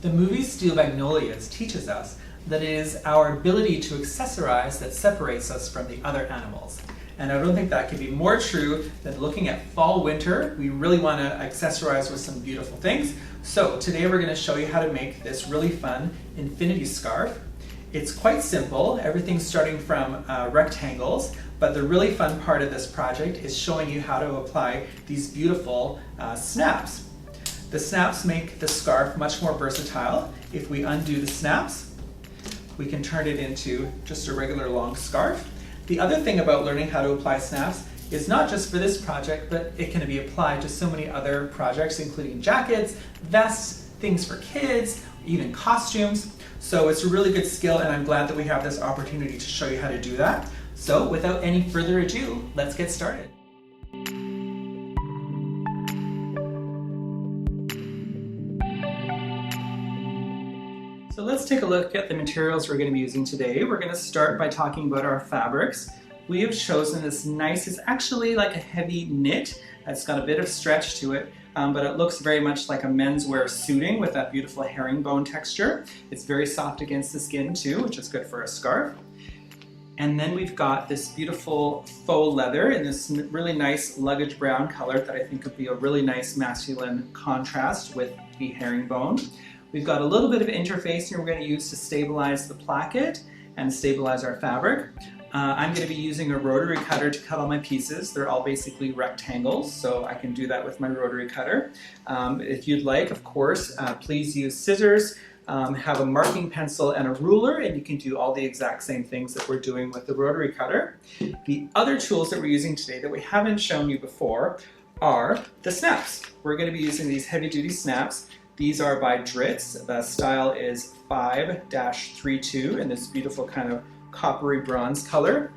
The movie Steel Magnolias teaches us that it is our ability to accessorize that separates us from the other animals. And I don't think that could be more true than looking at fall winter. We really want to accessorize with some beautiful things. So today we're going to show you how to make this really fun infinity scarf. It's quite simple, everything's starting from rectangles, but the really fun part of this project is showing you how to apply these beautiful snaps. The snaps make the scarf much more versatile. If we undo the snaps, we can turn it into just a regular long scarf. The other thing about learning how to apply snaps is not just for this project, but it can be applied to so many other projects, including jackets, vests, things for kids, even costumes. So it's a really good skill, and I'm glad that we have this opportunity to show you how to do that. So without any further ado, let's get started. So let's take a look at the materials we're going to be using today. We're going to start by talking about our fabrics. We have chosen this nice, it's actually like a heavy knit. It's got a bit of stretch to it, but it looks very much like a menswear suiting with that beautiful herringbone texture. It's very soft against the skin too, which is good for a scarf. And then we've got this beautiful faux leather in this really nice luggage brown color that I think would be a really nice masculine contrast with the herringbone. We've got a little bit of interfacing we're going to use to stabilize the placket and stabilize our fabric. I'm going to be using a rotary cutter to cut all my pieces. They're all basically rectangles, so I can do that with my rotary cutter. If you'd like, of course, please use scissors, have a marking pencil and a ruler, and you can do all the exact same things that we're doing with the rotary cutter. The other tools that we're using today that we haven't shown you before are the snaps. We're going to be using these heavy-duty snaps. These are by Dritz. The style is 5-32 in this beautiful kind of coppery bronze color.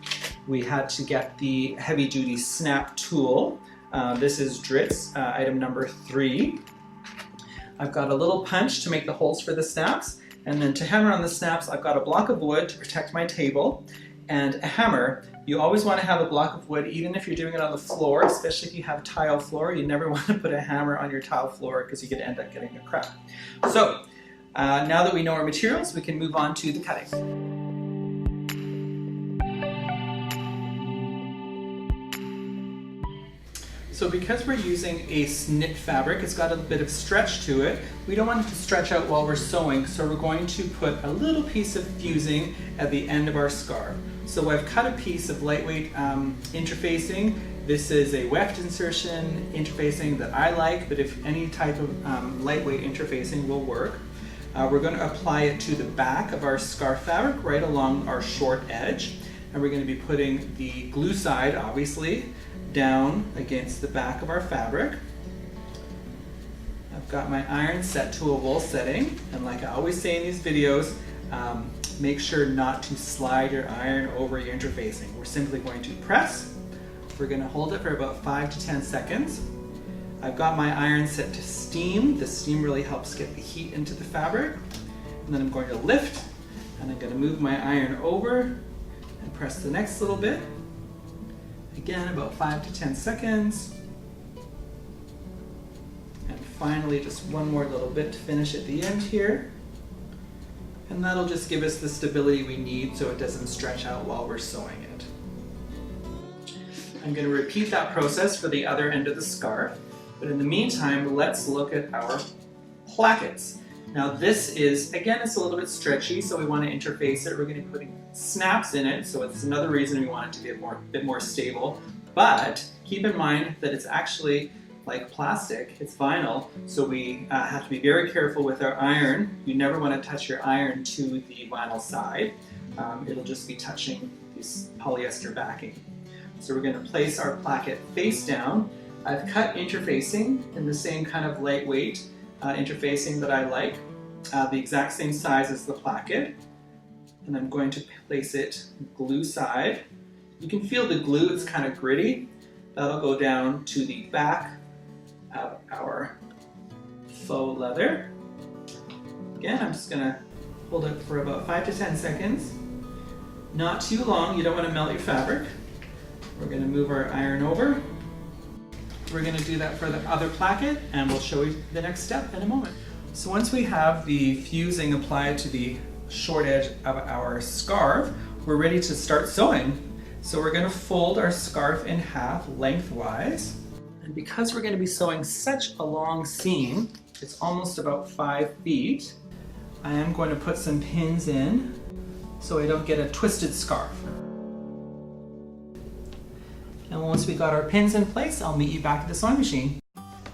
We had to get the heavy-duty snap tool. This is Dritz, item number 3. I've got a little punch to make the holes for the snaps, and then to hammer on the snaps I've got a block of wood to protect my table and a hammer. You always want to have a block of wood even if you're doing it on the floor, especially if you have tile floor. You never want to put a hammer on your tile floor because you could end up getting a crack. So now that we know our materials, we can move on to the cutting. So because we're using a knit fabric, it's got a bit of stretch to it. We don't want it to stretch out while we're sewing, so we're going to put a little piece of fusing at the end of our scarf. So I've cut a piece of lightweight interfacing. This is a weft insertion interfacing that I like, but if any type of lightweight interfacing will work. We're going to apply it to the back of our scarf fabric right along our short edge. And we're going to be putting the glue side, obviously, down against the back of our fabric. I've got my iron set to a wool setting, and like I always say in these videos, make sure not to slide your iron over your interfacing. We're simply going to press. We're going to hold it for about 5 to 10 seconds. I've got my iron set to steam. The steam really helps get the heat into the fabric. And then I'm going to lift, and I'm going to move my iron over and press the next little bit. Again, about 5 to 10 seconds. And finally, just one more little bit to finish at the end here. And that'll just give us the stability we need so it doesn't stretch out while we're sewing it. I'm going to repeat that process for the other end of the scarf. But in the meantime, let's look at our plackets. Now this is, again, it's a little bit stretchy, so we want to interface it. We're going to be putting snaps in it, so it's another reason we want it to be a bit more stable. But keep in mind that it's actually like plastic, it's vinyl, so we have to be very careful with our iron. You never want to touch your iron to the vinyl side. It'll just be touching this polyester backing. So we're going to place our placket face down. I've cut interfacing in the same kind of lightweight interfacing that I like, the exact same size as the placket, and I'm going to place it glue side. You can feel the glue, it's kind of gritty. That'll go down to the back of our faux leather. Again, I'm just going to hold it for about 5 to 10 seconds. Not too long, you don't want to melt your fabric. We're going to move our iron over. We're going to do that for the other placket, and we'll show you the next step in a moment. So once we have the fusing applied to the short edge of our scarf, we're ready to start sewing. So we're going to fold our scarf in half lengthwise. And because we're going to be sewing such a long seam, it's almost about 5 feet, I am going to put some pins in so I don't get a twisted scarf. And once we got our pins in place, I'll meet you back at the sewing machine.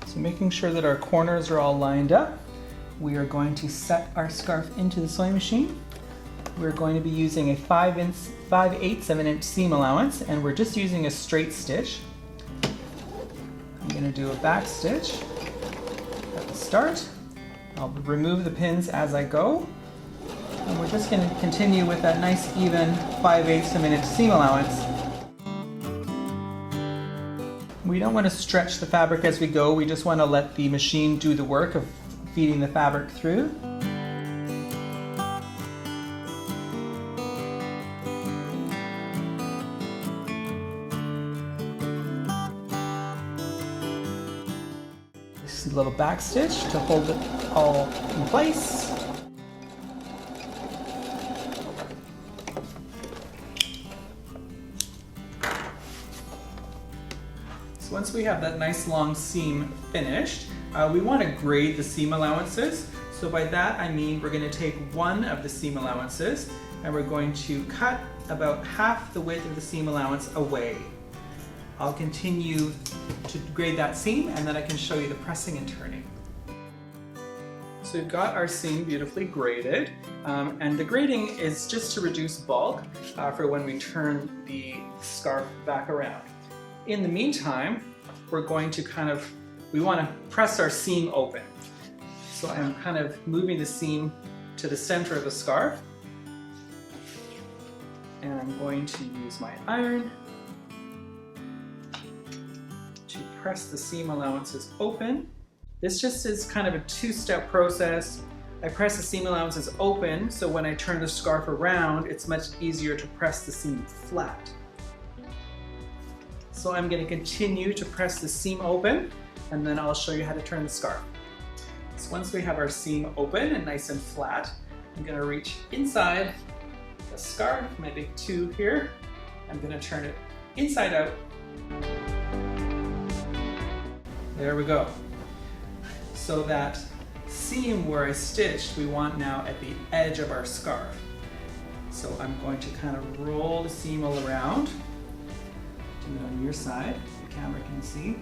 So making sure that our corners are all lined up, we are going to set our scarf into the sewing machine. We're going to be using a 5/8 of an inch seam allowance, and we're just using a straight stitch. I'm going to do a back stitch at the start. I'll remove the pins as I go. And we're just going to continue with that nice even 5/8 of an inch seam allowance. We don't want to stretch the fabric as we go, we just want to let the machine do the work of feeding the fabric through. This is a little back stitch to hold it all in place. So once we have that nice long seam finished, we want to grade the seam allowances. So by that I mean we're going to take one of the seam allowances and we're going to cut about half the width of the seam allowance away. I'll continue to grade that seam and then I can show you the pressing and turning. So we've got our seam beautifully graded, and the grading is just to reduce bulk for when we turn the scarf back around. In the meantime, we're going to we want to press our seam open. So I'm kind of moving the seam to the center of the scarf, and I'm going to use my iron to press the seam allowances open. This just is kind of a two-step process. I press the seam allowances open, so when I turn the scarf around, it's much easier to press the seam flat. So I'm going to continue to press the seam open, and then I'll show you how to turn the scarf. So once we have our seam open and nice and flat, I'm going to reach inside the scarf, my big tube here. I'm going to turn it inside out. There we go. So that seam where I stitched, we want now at the edge of our scarf. So I'm going to kind of roll the seam all around. Do it on your side, the camera can see.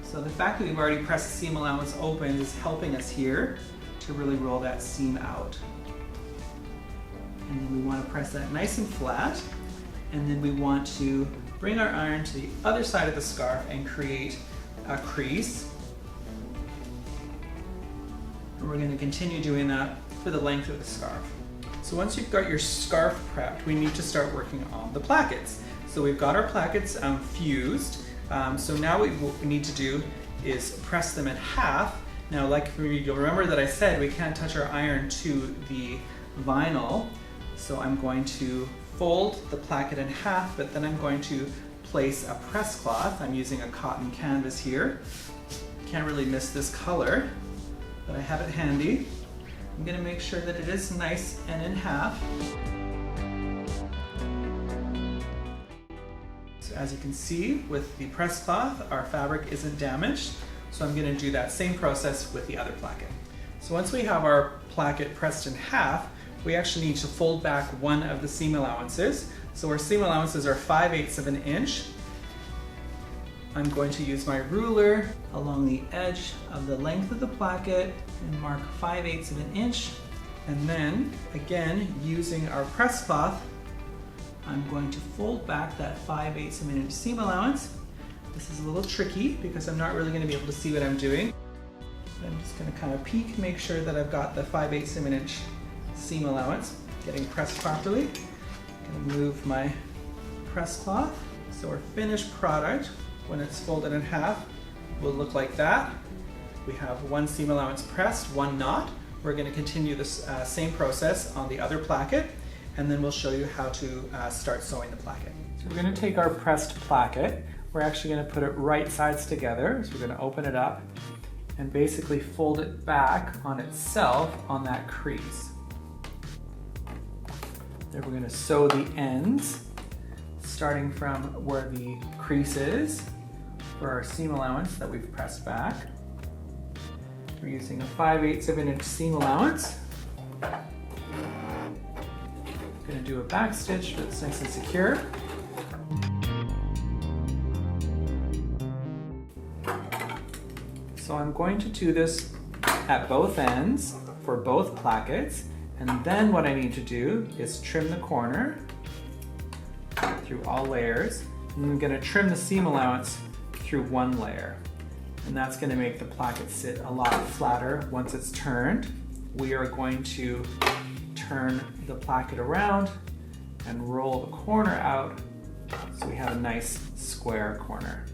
So the fact that we've already pressed the seam allowance open is helping us here to really roll that seam out. And then we want to press that nice and flat, and then we want to bring our iron to the other side of the scarf and create a crease. And we're going to continue doing that for the length of the scarf. So once you've got your scarf prepped, we need to start working on the plackets. So we've got our plackets fused. So now what we need to do is press them in half. Now, you'll remember that I said we can't touch our iron to the vinyl. So I'm going to fold the placket in half, but then I'm going to place a press cloth. I'm using a cotton canvas here. Can't really miss this color, but I have it handy. I'm going to make sure that it is nice and in half. So as you can see, with the press cloth, our fabric isn't damaged. So I'm going to do that same process with the other placket. So once we have our placket pressed in half, we actually need to fold back one of the seam allowances. So our seam allowances are 5/8 of an inch. I'm going to use my ruler along the edge of the length of the placket and mark 5/8 of an inch. And then, again, using our press cloth, I'm going to fold back that 5/8 of an inch seam allowance. This is a little tricky because I'm not really going to be able to see what I'm doing. I'm just going to kind of peek, make sure that I've got the 5/8 of an inch seam allowance getting pressed properly. I'm going to move my press cloth. So our finished product, when it's folded in half, will look like that. We have one seam allowance pressed, one not. We're going to continue this same process on the other placket, and then we'll show you how to start sewing the placket. So we're going to take our pressed placket. We're actually going to put it right sides together. So we're going to open it up, and basically fold it back on itself on that crease. Then we're going to sew the ends, starting from where the crease is for our seam allowance that we've pressed back. We're using a 5/8 of an inch seam allowance. I'm going to do a back stitch that's nice and secure. So I'm going to do this at both ends for both plackets, and then what I need to do is trim the corner through all layers, and I'm going to trim the seam allowance through one layer, and that's going to make the placket sit a lot flatter once it's turned. We are going to turn the placket around and roll the corner out so we have a nice square corner.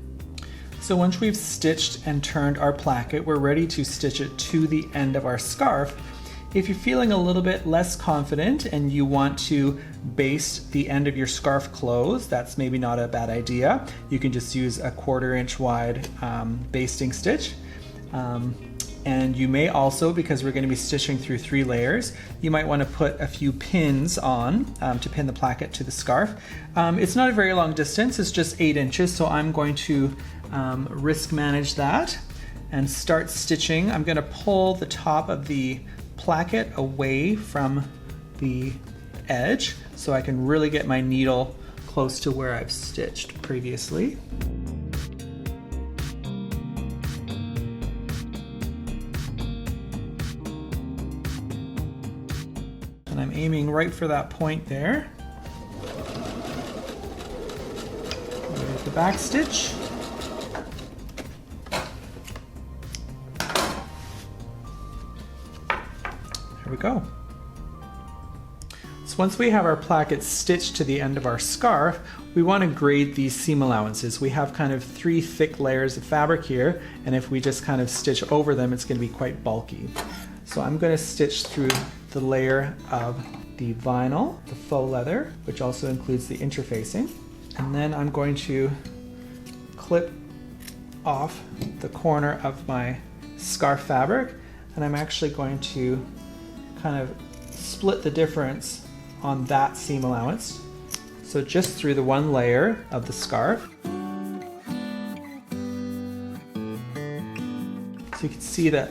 So once we've stitched and turned our placket, we're ready to stitch it to the end of our scarf. If you're feeling a little bit less confident and you want to baste the end of your scarf closed, that's maybe not a bad idea. You can just use a 1/4 inch wide basting stitch. And you may also, because we're going to be stitching through 3 layers, you might want to put a few pins on to pin the placket to the scarf. It's not a very long distance, it's just 8 inches, so I'm going to risk manage that and start stitching. I'm going to pull the top of the placket away from the edge so I can really get my needle close to where I've stitched previously. And I'm aiming right for that point there. There's the back stitch. There we go. So once we have our placket stitched to the end of our scarf, we want to grade these seam allowances. We have kind of 3 thick layers of fabric here, and if we just kind of stitch over them, it's going to be quite bulky. So I'm going to stitch through the layer of the vinyl, the faux leather, which also includes the interfacing, and then I'm going to clip off the corner of my scarf fabric, and I'm actually going to kind of split the difference on that seam allowance. So just through the one layer of the scarf. So you can see that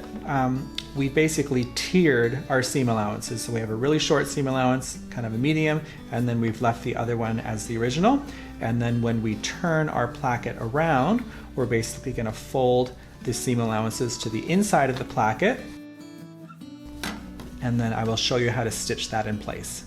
we basically tiered our seam allowances. So we have a really short seam allowance, kind of a medium, and then we've left the other one as the original. And then when we turn our placket around, we're basically going to fold the seam allowances to the inside of the placket. And then I will show you how to stitch that in place.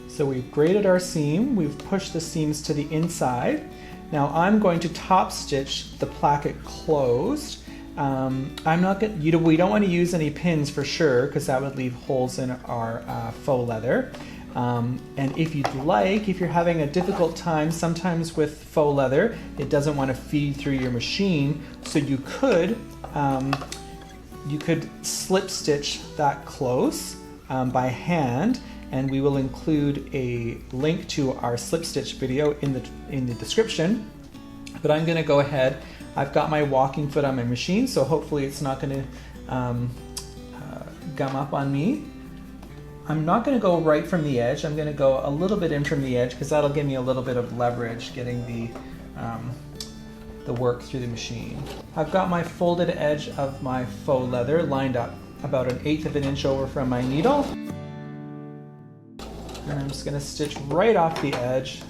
So we've graded our seam, we've pushed the seams to the inside. Now I'm going to top stitch the placket closed. We don't want to use any pins for sure, because that would leave holes in our faux leather. And if you'd like, if you're having a difficult time, sometimes with faux leather, it doesn't want to feed through your machine, so you could slip stitch that close by hand, and we will include a link to our slip stitch video in the description. But I'm going to go ahead. I've got my walking foot on my machine, so hopefully it's not going to gum up on me. I'm not going to go right from the edge. I'm going to go a little bit in from the edge, because that'll give me a little bit of leverage getting the work through the machine. I've got my folded edge of my faux leather lined up about 1/8 of an inch over from my needle. And I'm just going to stitch right off the edge.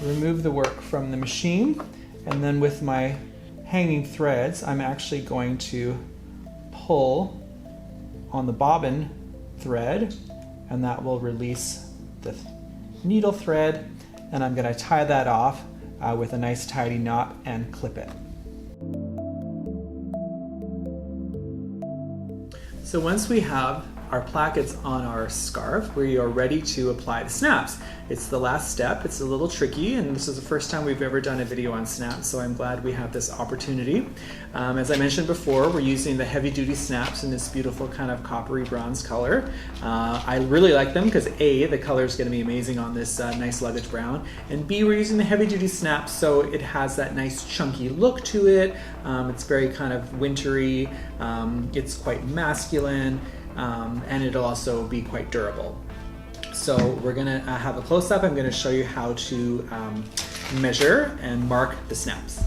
Remove the work from the machine, and then with my hanging threads, I'm actually going to pull on the bobbin thread, and that will release the needle thread, and I'm going to tie that off with a nice tidy knot and clip it. So once we have our plackets on our scarf, we are ready to apply the snaps. It's the last step. It's a little tricky, and this is the first time we've ever done a video on snaps, so I'm glad we have this opportunity. As I mentioned before, we're using the heavy-duty snaps in this beautiful kind of coppery bronze color. I really like them because A, the color is going to be amazing on this nice luggage brown, and B, we're using the heavy-duty snaps so it has that nice chunky look to it. It's very kind of wintry, it's quite masculine, and it'll also be quite durable. So we're gonna have a close-up. I'm gonna show you how to measure and mark the snaps.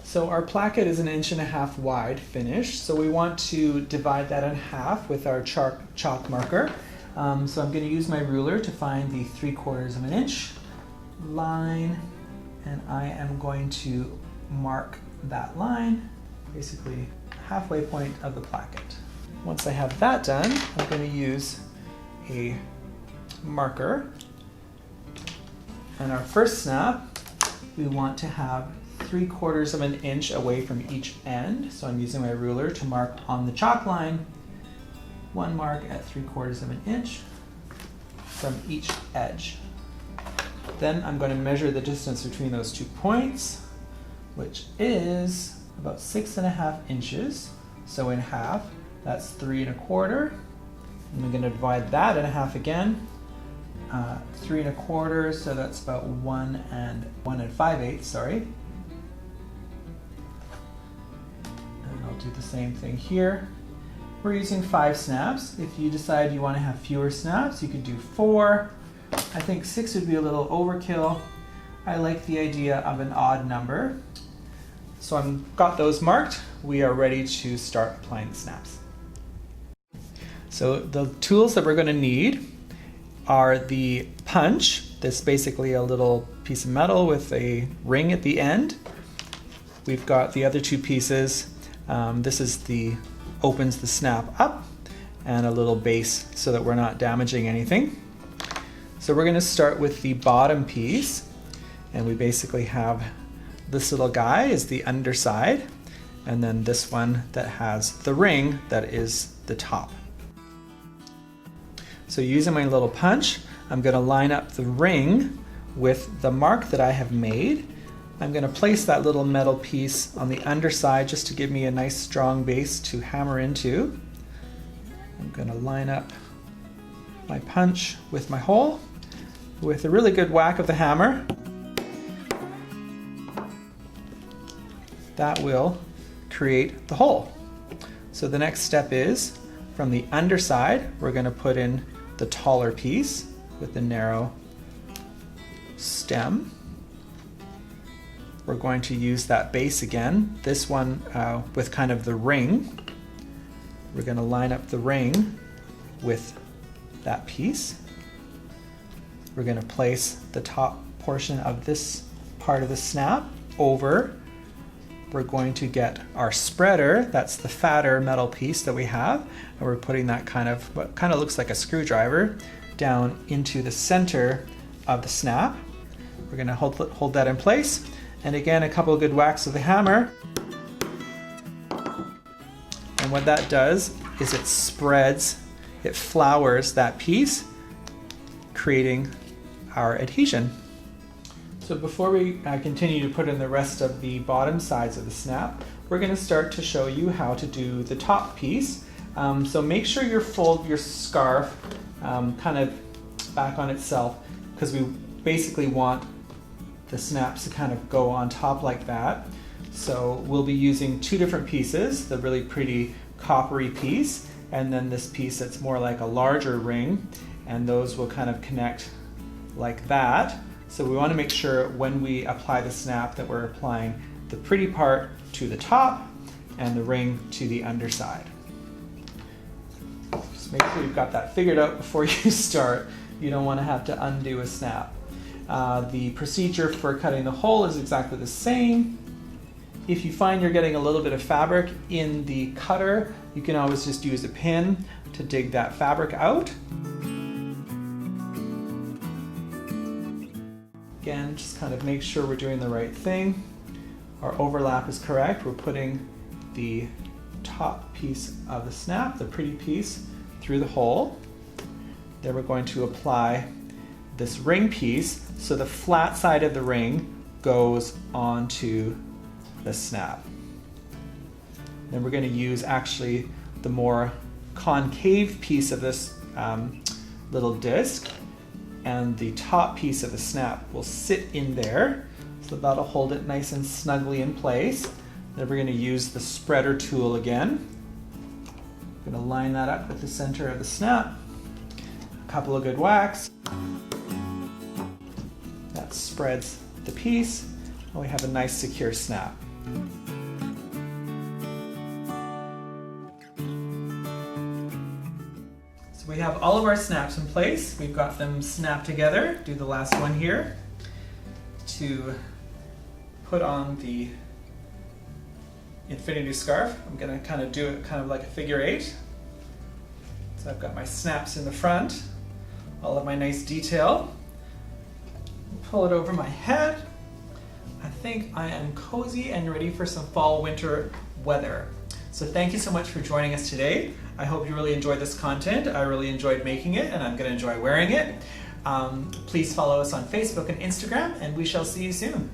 So our placket is 1.5 inches wide finish, so we want to divide that in half with our chalk marker. So I'm gonna use my ruler to find the 3/4 inch line, and I am going to mark that line, basically halfway point of the placket. Once I have that done, I'm going to use a marker. And our first snap, we want to have 3/4 inch away from each end. So I'm using my ruler to mark on the chalk line, one mark at 3/4 inch from each edge. Then I'm going to measure the distance between those 2 points, which is about 6.5 inches. So in half, that's 3.25. And I'm going to divide that in half again. 3.25, so that's about 1 5/8, sorry. And I'll do the same thing here. We're using 5 snaps. If you decide you want to have fewer snaps, you could do 4. I think 6 would be a little overkill. I like the idea of an odd number. So I've got those marked. We are ready to start applying the snaps. So the tools that we're going to need are the punch. This is basically a little piece of metal with a ring at the end. We've got the other 2 pieces. This is opens the snap up, and a little base so that we're not damaging anything. So we're going to start with the bottom piece, and we basically have this little guy is the underside, and then this one that has the ring that is the top. So using my little punch, I'm going to line up the ring with the mark that I have made. I'm going to place that little metal piece on the underside just to give me a nice strong base to hammer into. I'm going to line up my punch with my hole with a really good whack of the hammer. That will create the hole. So the next step is, from the underside, we're going to put in the taller piece with the narrow stem. We're going to use that base again, this one with kind of the ring. We're going to line up the ring with that piece. We're going to place the top portion of this part of the snap over. We're going to get our spreader, that's the fatter metal piece that we have, and we're putting that what kind of looks like a screwdriver down into the center of the snap. We're going to hold that in place, and again a couple of good whacks of the hammer. And what that does is it spreads, it flours that piece, creating our adhesion. So before we continue to put in the rest of the bottom sides of the snap, we're going to start to show you how to do the top piece. So make sure you fold your scarf kind of back on itself, because we basically want the snaps to kind of go on top like that. So we'll be using 2 different pieces, the really pretty coppery piece, and then this piece that's more like a larger ring, and those will kind of connect like that. So we want to make sure when we apply the snap that we're applying the pretty part to the top and the ring to the underside. Just make sure you've got that figured out before you start. You don't want to have to undo a snap. The procedure for cutting the hole is exactly the same. If you find you're getting a little bit of fabric in the cutter, you can always just use a pin to dig that fabric out. Again, just kind of make sure we're doing the right thing. Our overlap is correct. We're putting the top piece of the snap, the pretty piece, through the hole. Then we're going to apply this ring piece so the flat side of the ring goes onto the snap. Then we're going to use actually the more concave piece of this little disc, and the top piece of the snap will sit in there, so that'll hold it nice and snugly in place. Then we're going to use the spreader tool again. I'm going to line that up with the center of the snap. A couple of good whacks. That spreads the piece, and we have a nice secure snap. So we have all of our snaps in place. We've got them snapped together. Do the last one here to put on the infinity scarf. I'm going to kind of do it kind of like a figure 8. So I've got my snaps in the front, all of my nice detail. Pull it over my head. I think I am cozy and ready for some fall winter weather. So thank you so much for joining us today. I hope you really enjoyed this content. I really enjoyed making it, and I'm going to enjoy wearing it. Please follow us on Facebook and Instagram, and we shall see you soon.